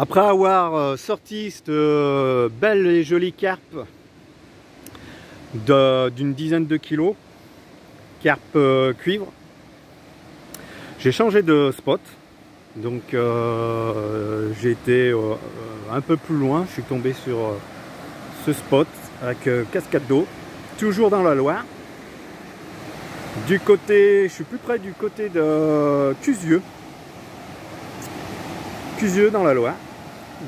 Après avoir sorti cette belle et jolie carpe d'une dizaine de kilos, carpe cuivre, j'ai changé de spot. Donc j'ai été un peu plus loin, je suis tombé sur ce spot avec cascade d'eau, toujours dans la Loire. Du côté, je suis plus près du côté de Cusieux dans la Loire.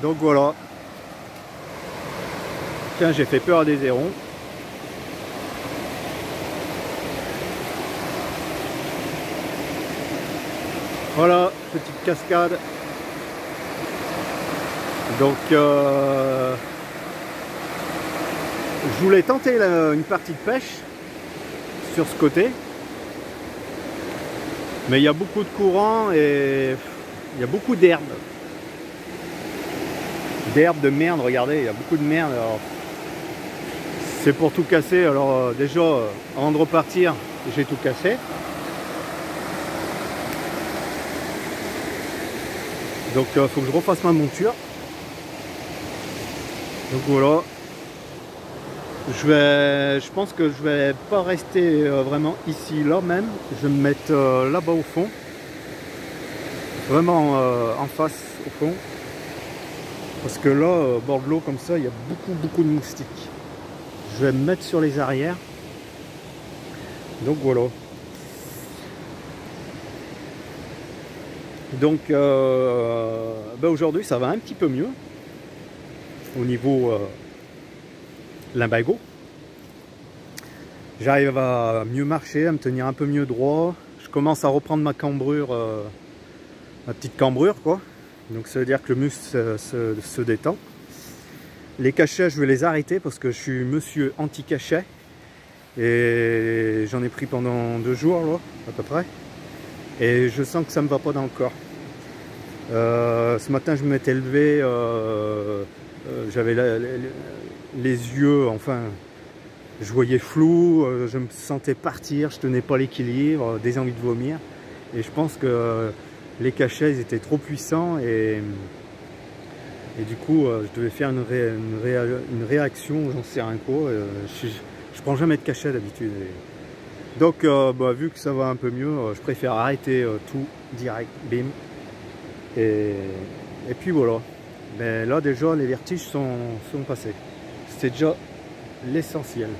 Donc voilà. Tiens, j'ai fait peur à des hérons. Voilà, petite cascade. Donc je voulais tenter une partie de pêche sur ce côté. Mais il y a beaucoup de courant et il y a beaucoup d'herbe. D'herbe, de merde, regardez, il y a beaucoup de merde. C'est pour tout casser. Alors déjà, avant de repartir, j'ai tout cassé. Donc il faut que je refasse ma monture. Donc voilà. Je pense que je vais pas rester vraiment ici, là même. Je vais me mettre là-bas au fond. Vraiment en face au fond. Parce que là, au bord de l'eau comme ça, il y a beaucoup de moustiques. Je vais me mettre sur les arrières. Donc voilà. Donc aujourd'hui ça va un petit peu mieux au niveau lumbago. J'arrive à mieux marcher, à me tenir un peu mieux droit. Je commence à reprendre ma cambrure, ma petite cambrure quoi. Donc ça veut dire que le muscle se détend. Les cachets je vais les arrêter parce que je suis monsieur anti-cachet. Et j'en ai pris pendant 2 jours là, à peu près. Et je sens que ça me va pas dans le corps. Ce matin je m'étais levé, j'avais les yeux, enfin je voyais flou, je me sentais partir, je tenais pas l'équilibre, des envies de vomir. Et je pense que les cachets ils étaient trop puissants et du coup je devais faire une réaction, j'en sais rien quoi. Je prends jamais de cachet d'habitude. Donc vu que ça va un peu mieux, je préfère arrêter tout direct, bim. Et puis voilà. Mais là déjà les vertiges sont passés. C'est déjà l'essentiel.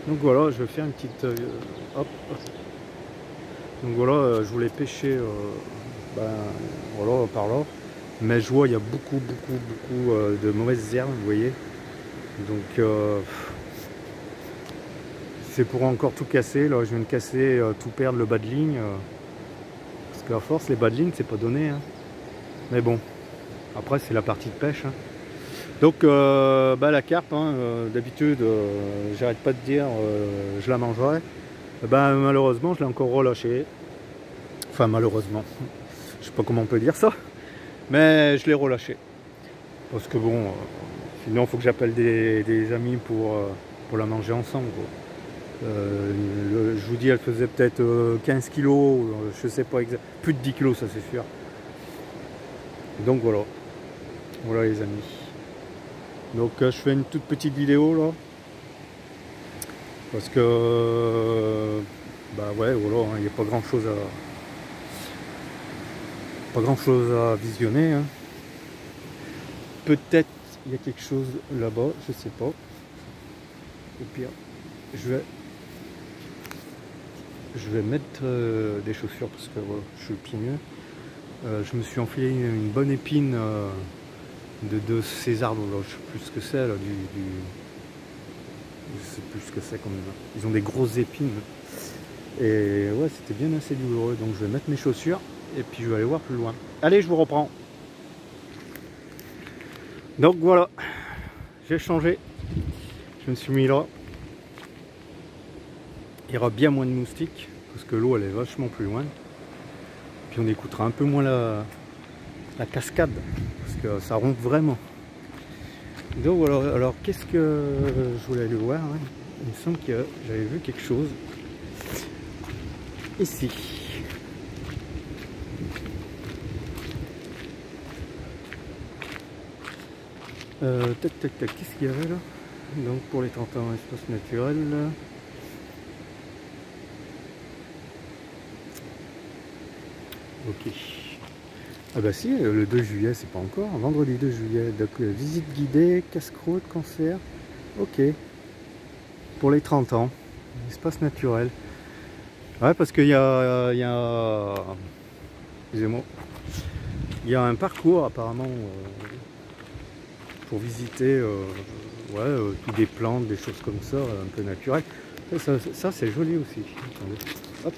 Donc voilà, je vais faire une petite hop. Donc voilà, je voulais pêcher voilà par là. Mais je vois il y a beaucoup de mauvaises herbes, vous voyez. Donc c'est pour encore tout casser. Là je viens de casser, tout perdre le bas de ligne. Parce qu'à force les bas de ligne c'est pas donné. Hein. Mais bon, après c'est la partie de pêche. Hein. Donc la carpe, hein, d'habitude, j'arrête pas de dire je la mangerai. Malheureusement je l'ai encore relâché. Enfin malheureusement, je sais pas comment on peut dire ça. Mais je l'ai relâché. Parce que bon, sinon il faut que j'appelle des amis pour la manger ensemble. Quoi. Je vous dis elle faisait peut-être 15 kilos, je sais pas exactement, plus de 10 kilos ça c'est sûr. Donc voilà, voilà les amis. Donc je fais une toute petite vidéo là. Parce que ouais voilà, il n'y a pas grand chose à visionner. Hein. Peut-être il y a quelque chose là-bas, je sais pas. Au pire, je vais mettre des chaussures parce que voilà, je suis le pied nu. Je me suis enfilé une bonne épine de ces arbres là, je sais plus ce que c'est là, je sais plus ce que c'est comme ils ont des grosses épines et ouais c'était bien assez douloureux, donc je vais mettre mes chaussures et puis je vais aller voir plus loin. Allez, je vous reprends. Donc voilà, j'ai changé, je me suis mis là. Il y aura bien moins de moustiques parce que l'eau elle est vachement plus loin. Puis on écoutera un peu moins la cascade parce que ça ronfle vraiment. Donc voilà, alors qu'est-ce que je voulais aller voir, hein. Il me semble que j'avais vu quelque chose ici. Tac tac tac, qu'est-ce qu'il y avait là? Donc pour les 30 ans, espace naturel. Ok. Ah bah si, le 2 juillet, c'est pas encore. Vendredi 2 juillet. Donc visite guidée, casse-croûte, concert. Ok. Pour les 30 ans. Espace naturel. Ouais, parce qu'il excusez-moi. Il y a un parcours apparemment pour visiter tous des plantes, des choses comme ça, un peu naturelles. Ça c'est joli aussi. Attendez. Hop.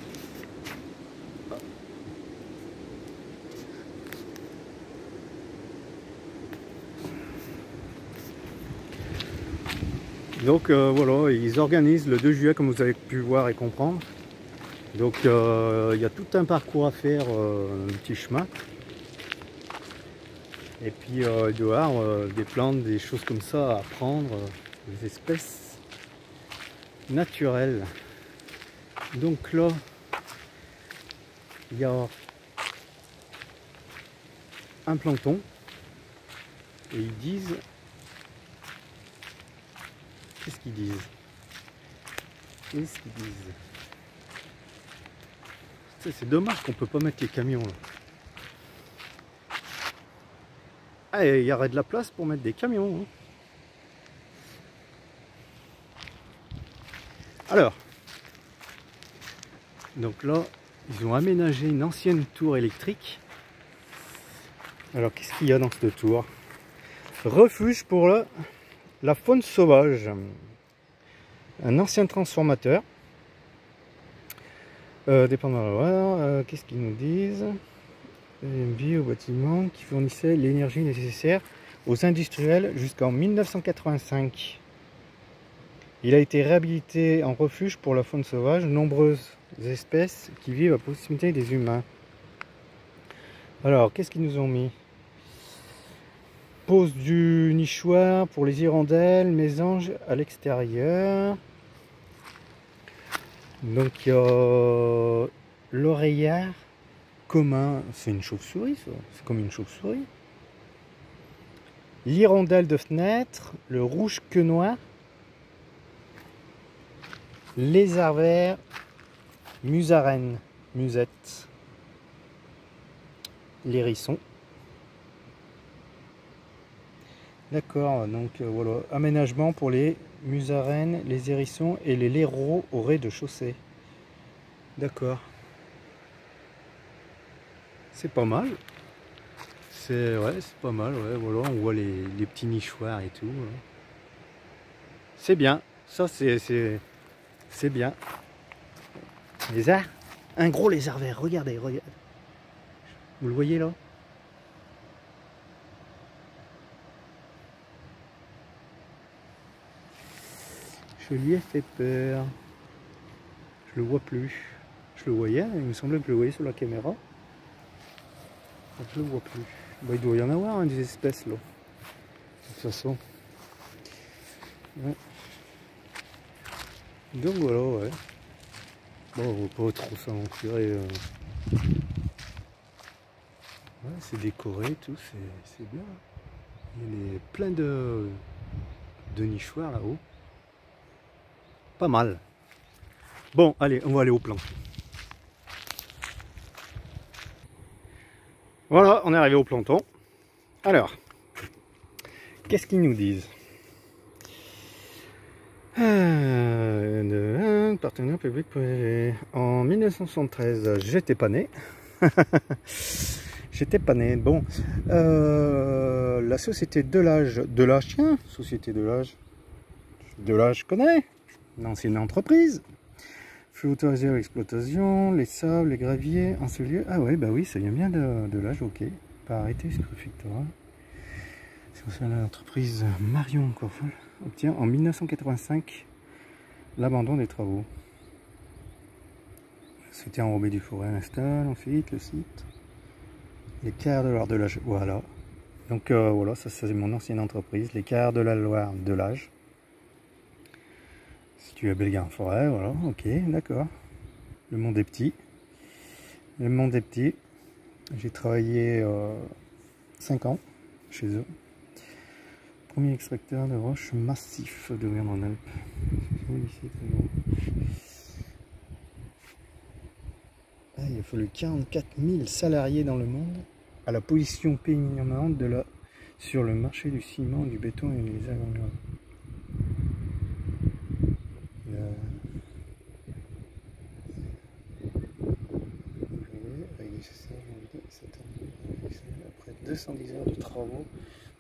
Donc voilà, ils organisent le 2 juillet comme vous avez pu voir et comprendre. Donc il y a tout un parcours à faire, un petit chemin. Et puis il doit y avoir des plantes, des choses comme ça à prendre, des espèces naturelles. Donc là, il y a un plancton et ils disent, qu'est-ce qu'ils disent? C'est dommage qu'on peut pas mettre les camions là. Ah, il y aurait de la place pour mettre des camions, hein. Alors, donc là, ils ont aménagé une ancienne tour électrique. Alors, qu'est-ce qu'il y a dans cette tour? Refuge pour la faune sauvage. Un ancien transformateur. Dépendant de la loi, qu'est-ce qu'ils nous disent? Une vie au bâtiment qui fournissait l'énergie nécessaire aux industriels jusqu'en 1985. Il a été réhabilité en refuge pour la faune sauvage, nombreuses espèces qui vivent à proximité des humains. Alors, qu'est-ce qu'ils nous ont mis? Pose du nichoir pour les hirondelles, mésanges à l'extérieur. Donc il y a l'oreillard commun, c'est une chauve-souris ça, c'est comme une chauve-souris. L'hirondelle de fenêtre, le rouge queue noir, lézard vert, musarène, musette, l'hérisson. D'accord, donc voilà, aménagement pour les musaraines, les hérissons et les léraux au rez-de-chaussée. D'accord. C'est pas mal. C'est pas mal, ouais, voilà, on voit les petits nichoirs et tout. C'est bien, ça c'est bien. Lézard, un gros lézard vert, regardez, regardez. Vous le voyez là? Je lui ai fait peur. Je le vois plus. Je le voyais, il me semblait que je le voyais sur la caméra. Je le vois plus. Bah, il doit y en avoir des espèces là. De toute façon. Ouais. Donc voilà, ouais. Bon, on va pas trop s'aventurer. Ouais, c'est décoré et tout, c'est bien. Il y a plein de nichoirs là-haut. Pas mal. Bon, allez, on va aller au plan. Voilà, on est arrivé au planton. Alors, qu'est-ce qu'ils nous disent? Partenaire public en 1973, j'étais pas né. J'étais pas né. Bon, la société Delage, tiens, société Delage, je connais, une ancienne entreprise. Fut autorisé à l'exploitation, les sables, les graviers, en ce lieu. Ah ouais, bah oui, ça vient bien de l'âge, ok. Pas arrêté, c'est préfectoral. C'est aussi l'entreprise Marion Corfol obtient en 1985 l'abandon des travaux. C'était enrobé du forêt installe, ensuite le site. Les Carres de Loire de l'âge, voilà. Donc voilà, ça c'est mon ancienne entreprise, les Carres de la Loire de l'âge. Situé à Bellegarde-Forêt, voilà, ok, d'accord. Le monde est petit. Le monde est petit. J'ai travaillé 5 ans chez eux. premier extracteur de roches massifs d'Auvergne en Alpes. Ah, il a fallu 44 000 salariés dans le monde à la position prééminente sur le marché du ciment, du béton et des agglomérats. Après 210 heures de travaux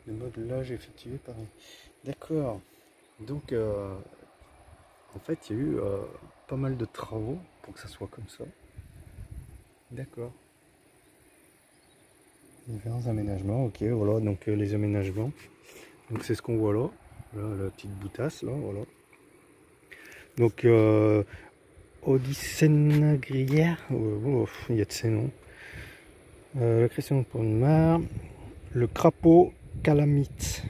de modelage effectués par... D'accord. Donc en fait il y a eu pas mal de travaux pour que ça soit comme ça. D'accord. Différents aménagements, ok, voilà, donc les aménagements. Donc c'est ce qu'on voit là. Là, la petite boutasse, là, voilà. Donc Odyssée-Grière, il y a de ces noms. La création de pont de mare, le crapaud calamite.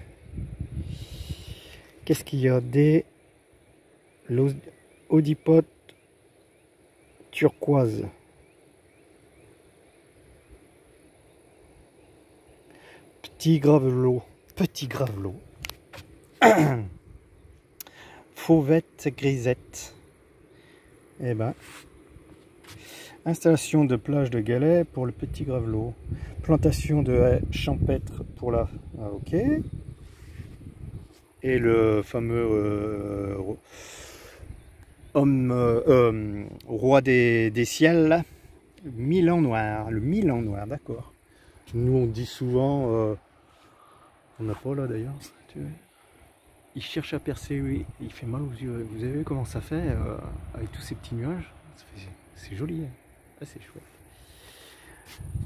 Qu'est-ce qu'il y a? Des odipodes turquoise. Petit gravelot. Petit gravelot. Fauvette grisette. Eh ben. Installation de plage de galets pour le petit gravelot. Plantation de haies champêtres pour la... Ah, ok. Et le fameux roi des ciels, Milan noir. Le Milan noir, d'accord. Nous on dit souvent... on n'a pas là d'ailleurs. Il cherche à percer, oui. Il fait mal aux yeux. Vous avez vu comment ça fait avec tous ces petits nuages? C'est joli. Hein. Ah, c'est chouette.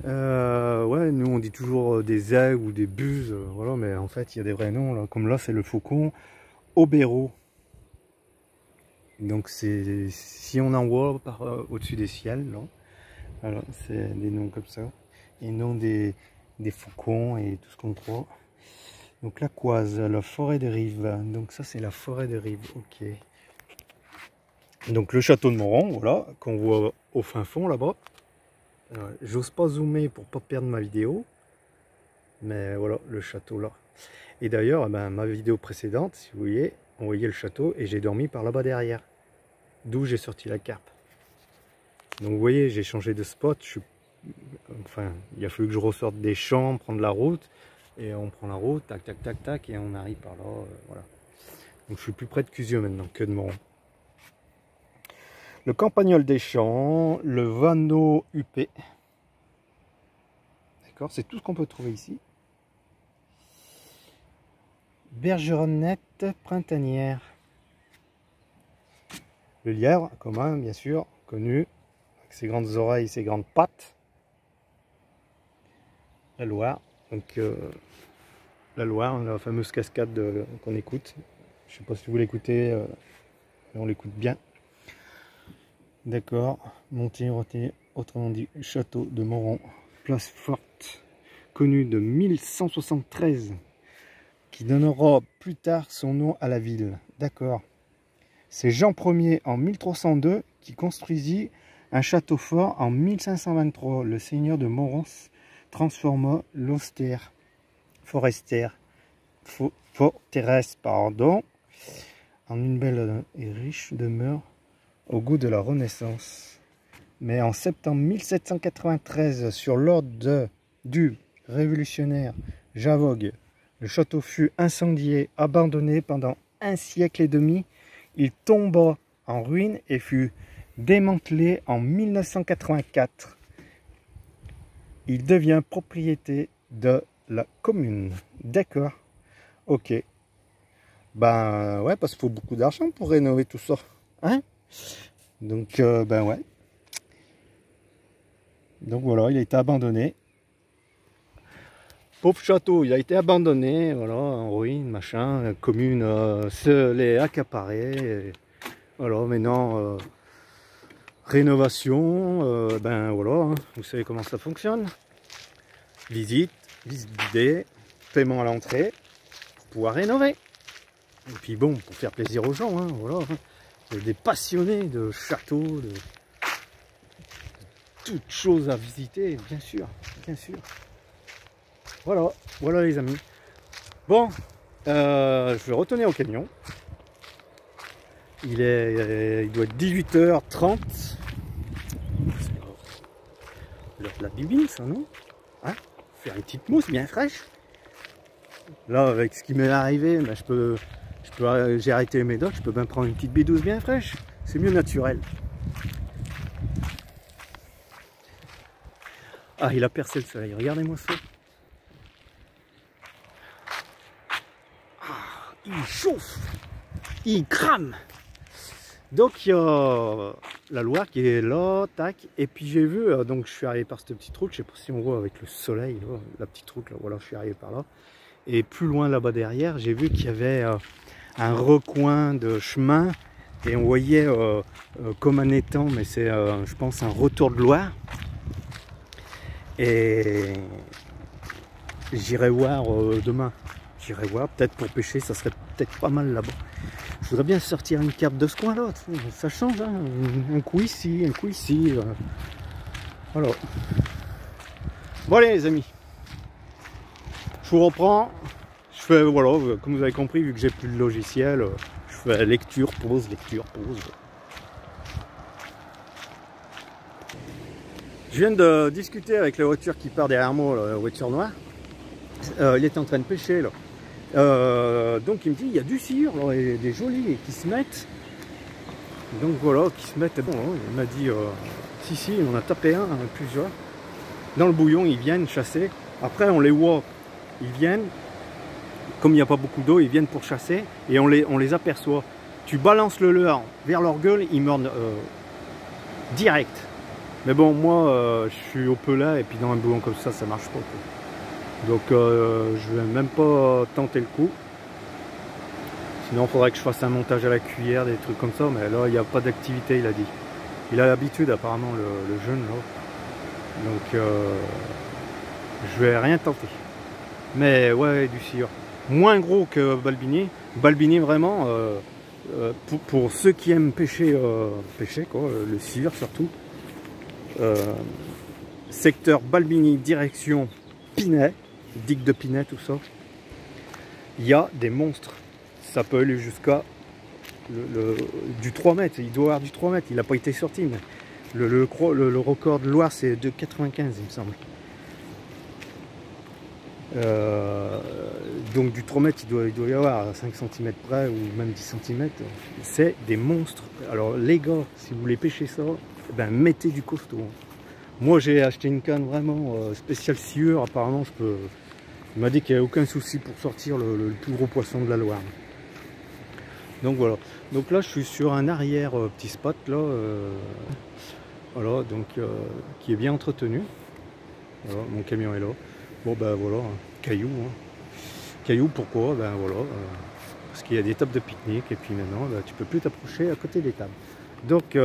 Ouais, nous on dit toujours des aigles ou des buses, voilà, mais en fait il y a des vrais noms là. Comme là c'est le faucon obéro. Donc c'est si on en voit au-dessus des ciels, là. Alors c'est des noms comme ça. Et non des faucons et tout ce qu'on croit. Donc la Coise, la forêt des Rives. Donc ça c'est la forêt des Rives, ok. Donc le château de Moron, voilà, qu'on voit au fin fond là-bas. J'ose pas zoomer pour pas perdre ma vidéo. Mais voilà, le château là. Et d'ailleurs, ben, ma vidéo précédente, si vous voyez, on voyait le château et j'ai dormi par là-bas derrière. D'où j'ai sorti la carpe. Donc vous voyez, j'ai changé de spot. Enfin, il a fallu que je ressorte des champs, prendre la route. Et on prend la route, tac, tac, tac, tac, et on arrive par là, voilà. Donc je suis plus près de Cusieux maintenant que de Moron. Le Campagnol des Champs, le Vanneau huppé. D'accord, c'est tout ce qu'on peut trouver ici. Bergeronnette printanière. Le lièvre, commun, bien sûr, connu, avec ses grandes oreilles, ses grandes pattes. La Loire, donc la Loire, la fameuse cascade qu'on écoute. Je ne sais pas si vous l'écoutez, on l'écoute bien. D'accord, montée, autrement dit, château de Moron, place forte, connue de 1173, qui donnera plus tard son nom à la ville. D'accord. C'est Jean Ier en 1302 qui construisit un château fort en 1523. Le seigneur de Moron transforma l'austère forteresse, pardon, en une belle et riche demeure au goût de la Renaissance. Mais en septembre 1793, sur l'ordre du révolutionnaire Javogue, le château fut incendié, abandonné pendant un siècle et demi. Il tomba en ruine et fut démantelé en 1984. Il devient propriété de la commune. D'accord. Ok. Ben ouais, parce qu'il faut beaucoup d'argent pour rénover tout ça. Hein? Donc ben ouais. Donc voilà, il a été abandonné. Pauvre château, il a été abandonné, voilà, en ruine, machin. La commune se l'est accaparé. Et voilà, maintenant, rénovation, ben voilà, hein, vous savez comment ça fonctionne. Visite guidée, paiement à l'entrée, pour pouvoir rénover. Et puis bon, pour faire plaisir aux gens, hein, voilà. Hein. Des passionnés de châteaux, de toutes choses à visiter, bien sûr, bien sûr. Voilà, voilà les amis. Bon, Je vais retourner au camion. Il doit être 18h30. C'est l'heure de la bibine, ça, non? Hein? Faire une petite mousse bien fraîche. Là, avec ce qui m'est arrivé, ben, j'ai arrêté mes doigts, je peux bien prendre une petite bidouze bien fraîche. C'est mieux naturel. Ah, il a percé le soleil, regardez-moi ça. Ah, il chauffe, il crame. Donc il y a la Loire qui est là, tac. Et puis j'ai vu, donc je suis arrivé par cette petite route, je sais pas si on voit avec le soleil, là, la petite route là, voilà, je suis arrivé par là. Et plus loin là-bas derrière, j'ai vu qu'il y avait un recoin de chemin. Et on voyait comme un étang, mais c'est je pense un retour de Loire. Et j'irai voir demain. J'irai voir, peut-être pour pêcher, ça serait peut-être pas mal là-bas. Je voudrais bien sortir une carte de ce coin-là, ça change, hein. Un coup ici, un coup ici. Voilà. Bon allez les amis, je vous reprends. Je fais, voilà, comme vous avez compris, vu que j'ai plus le logiciel, je fais lecture, pause, lecture, pause. Je viens de discuter avec la voiture qui part derrière moi, la voiture noire. Il était en train de pêcher là. Donc il me dit il y a du cire là, et des jolis qui se mettent. Donc voilà, qui se mettent. Bon, il m'a dit si, on a tapé plusieurs. Dans le bouillon, ils viennent chasser. Après, on les voit, ils viennent. Comme il n'y a pas beaucoup d'eau, ils viennent pour chasser et on les aperçoit. Tu balances le leurre vers leur gueule, ils mordent direct. Mais bon, moi, je suis au pelat et puis dans un bouillon comme ça marche pas, quoi. Donc, je vais même pas tenter le coup. Sinon, il faudrait que je fasse un montage à la cuillère, des trucs comme ça. Mais là, il n'y a pas d'activité, il a dit. Il a l'habitude, apparemment, le jeune, là. Donc, je vais rien tenter. Mais ouais, du cire. Moins gros que Balbini. Balbini, vraiment, pour ceux qui aiment pêcher, quoi, le cire surtout. Secteur Balbini, direction Pinet, digue de Pinet, tout ça. Il y a des monstres. Ça peut aller jusqu'à du 3 mètres. Il doit avoir du 3 mètres. Il n'a pas été sorti, mais le record de Loire, c'est de 95, il me semble. Donc du 3 mètres, il doit y avoir à 5 cm près ou même 10 cm. C'est des monstres. Alors les gars, si vous voulez pêcher ça, ben, mettez du costaud. Moi j'ai acheté une canne vraiment spéciale sciure. Apparemment je peux. Il m'a dit qu'il n'y avait aucun souci pour sortir le plus gros poisson de la Loire. Donc voilà. Donc là je suis sur un arrière petit spot là. Voilà, donc qui est bien entretenu. Voilà, mon camion est là. Bon ben voilà, cailloux. Cailloux, pourquoi? Ben voilà, parce qu'il y a des tables de pique-nique et puis maintenant ben, tu peux plus t'approcher à côté des tables. Donc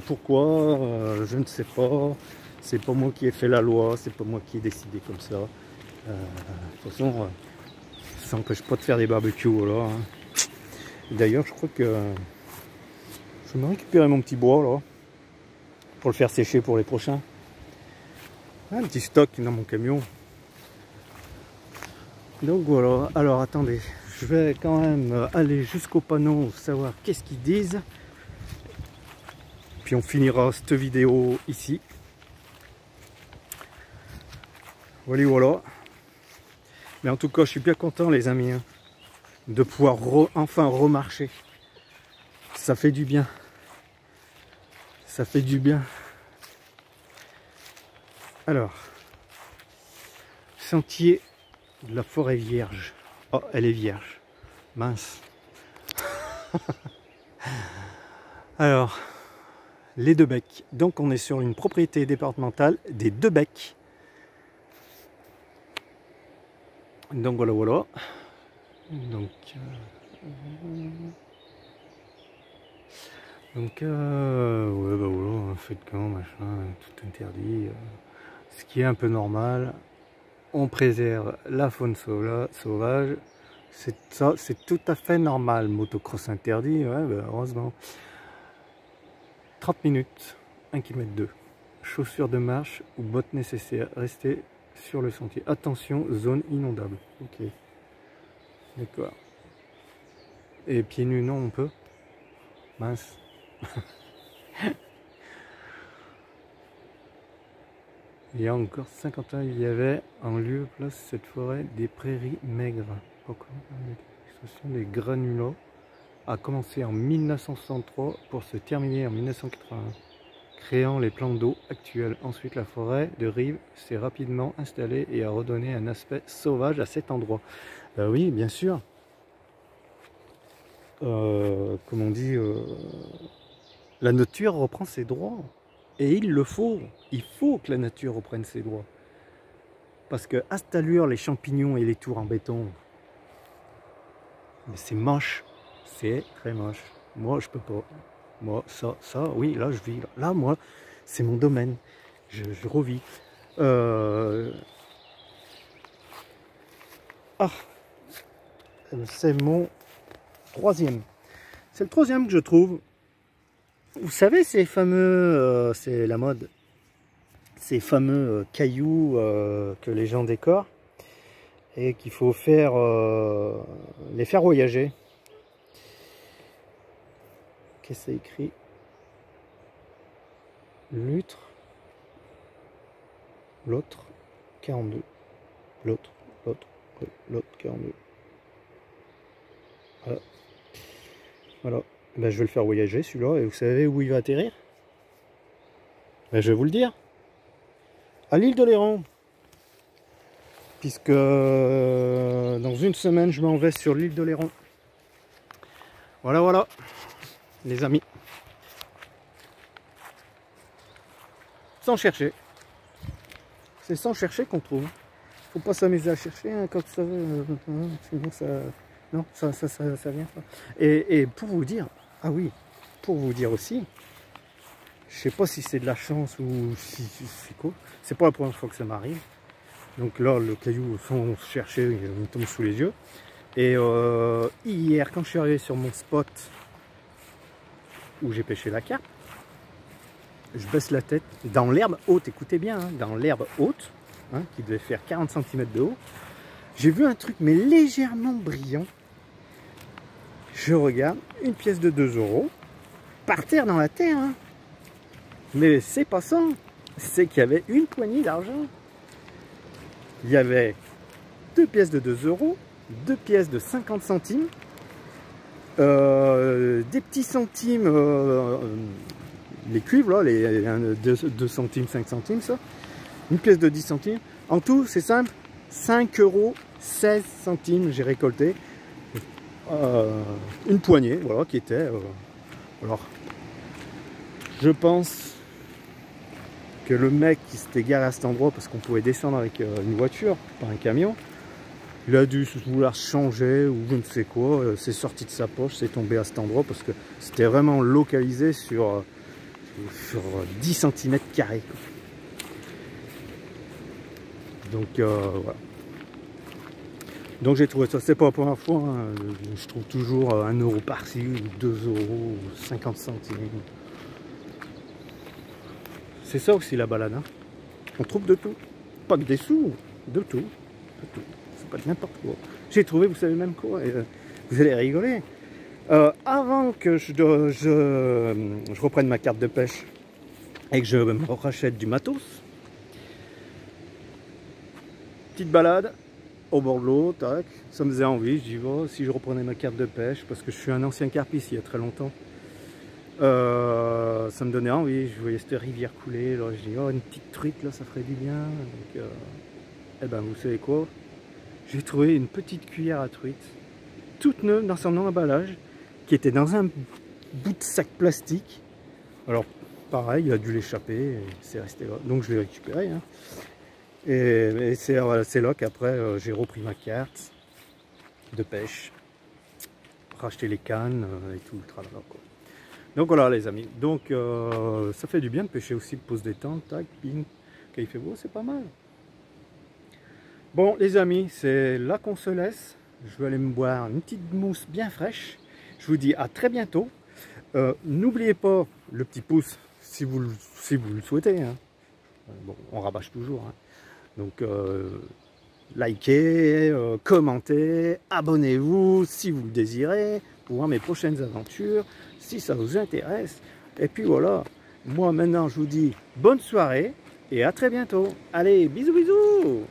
pourquoi? Je ne sais pas. C'est pas moi qui ai fait la loi, c'est pas moi qui ai décidé comme ça. De toute façon, ça n'empêche pas de faire des barbecues, voilà. Hein. D'ailleurs, je crois que je vais me récupérer mon petit bois là pour le faire sécher pour les prochains. Un petit stock dans mon camion. Donc voilà, alors attendez, je vais quand même aller jusqu'au panneau, savoir qu'est-ce qu'ils disent. Puis on finira cette vidéo ici. Voilà, voilà. Mais en tout cas, je suis bien content les amis, hein, de pouvoir enfin remarcher. Ça fait du bien. Ça fait du bien. Alors, sentier de la forêt vierge. Oh, elle est vierge. Mince. Alors, les Deux Becs. Donc, on est sur une propriété départementale des Deux Becs. Donc, voilà, voilà. Donc, ouais, bah voilà, feu de camp, machin, tout interdit. Ce qui est un peu normal. On préserve la faune sauvage. Ça, c'est tout à fait normal. Motocross interdit, ouais, bah, heureusement. 30 minutes, 1,2 km. Chaussures de marche ou bottes nécessaires. Restez sur le sentier. Attention, zone inondable. Ok. D'accord. Et pieds nus, non, on peut? Mince. Il y a encore 50 ans, il y avait en lieu place cette forêt des prairies maigres. Pourquoi l'extraction des granulats a commencé en 1963 pour se terminer en 1981, créant les plans d'eau actuels. Ensuite, la forêt de rive s'est rapidement installée et a redonné un aspect sauvage à cet endroit. Oui, bien sûr. Comme on dit, la nature reprend ses droits. Et il le faut. Il faut que la nature reprenne ses droits. Parce que à cette allure, les champignons et les tours en béton, c'est moche. C'est très moche. Moi, je peux pas. Moi, ça, oui, là, je vis. Là, moi, c'est mon domaine. Je revis. Ah, c'est mon troisième. C'est le troisième que je trouve. Vous savez, ces fameux, c'est la mode, ces fameux cailloux que les gens décorent et qu'il faut faire, les faire voyager. Qu'est-ce que c'est écrit? L'autre 42. L'autre 42. Voilà. Voilà. Ben, je vais le faire voyager celui-là, et vous savez où il va atterrir? Ben, je vais vous le dire. À l'île d'Oléron. Puisque dans une semaine, je m'en vais sur l'île d'Oléron. Voilà, voilà, les amis. Sans chercher. C'est sans chercher qu'on trouve. Faut pas s'amuser à chercher, hein, comme ça. Sinon ça... Non, ça vient pas. Et pour vous dire, ah oui, pour vous dire aussi, je sais pas si c'est de la chance ou si c'est quoi. C'est pas la première fois que ça m'arrive. Donc là, le caillou, sans chercher, il me tombe sous les yeux. Et hier, quand je suis arrivé sur mon spot où j'ai pêché la carpe, je baisse la tête dans l'herbe haute, écoutez bien, hein, dans l'herbe haute, hein, qui devait faire 40 cm de haut. J'ai vu un truc, mais légèrement brillant. Je regarde, une pièce de 2 € par terre dans la terre. Hein. Mais c'est pas ça, c'est qu'il y avait une poignée d'argent. Il y avait 2 pièces de 2 €, 2 pièces de 50 centimes, des petits centimes, les cuivres, là, les 2 centimes, 5 centimes, ça. Une pièce de 10 centimes. En tout, c'est simple, 5,16 € j'ai récolté. Une poignée, voilà, qui était... alors, je pense que le mec qui s'était garé à cet endroit, parce qu'on pouvait descendre avec une voiture, pas un camion, il a dû vouloir changer ou je ne sais quoi, c'est sorti de sa poche, c'est tombé à cet endroit, parce que c'était vraiment localisé sur 10 cm². Donc voilà. Donc j'ai trouvé ça, c'est pas la première fois, hein. Je trouve toujours 1 € par-ci, ou 2 €, ou 50 centimes. C'est ça aussi la balade, hein. On trouve de tout, pas que des sous, de tout, c'est pas de n'importe quoi. J'ai trouvé, vous savez même quoi, et, vous allez rigoler. Avant que je reprenne ma carte de pêche et que je me rachète du matos, petite balade au bord de l'eau, tac, ça me faisait envie, je dis oh, si je reprenais ma carte de pêche, parce que je suis un ancien carpiste il y a très longtemps, ça me donnait envie, je voyais cette rivière couler, alors je dis oh, une petite truite là ça ferait du bien. Donc, et ben vous savez quoi, j'ai trouvé une petite cuillère à truite, toute neuve dans son emballage, qui était dans un bout de sac plastique. Alors pareil, il a dû l'échapper, c'est resté là, donc je l'ai récupéré, hein. Et c'est là qu'après j'ai repris ma carte de pêche, racheter les cannes et tout le tralala, quoi. Donc voilà les amis, donc ça fait du bien de pêcher aussi, de pose des tentes, tac, ping, quand il fait beau, c'est pas mal. Bon les amis, c'est là qu'on se laisse. Je vais aller me boire une petite mousse bien fraîche. Je vous dis à très bientôt. N'oubliez pas le petit pouce si vous le souhaitez, hein. Bon, on rabâche toujours, hein. Donc likez, commentez, abonnez-vous si vous le désirez pour voir mes prochaines aventures, si ça vous intéresse. Et puis voilà, moi maintenant je vous dis bonne soirée et à très bientôt. Allez, bisous bisous.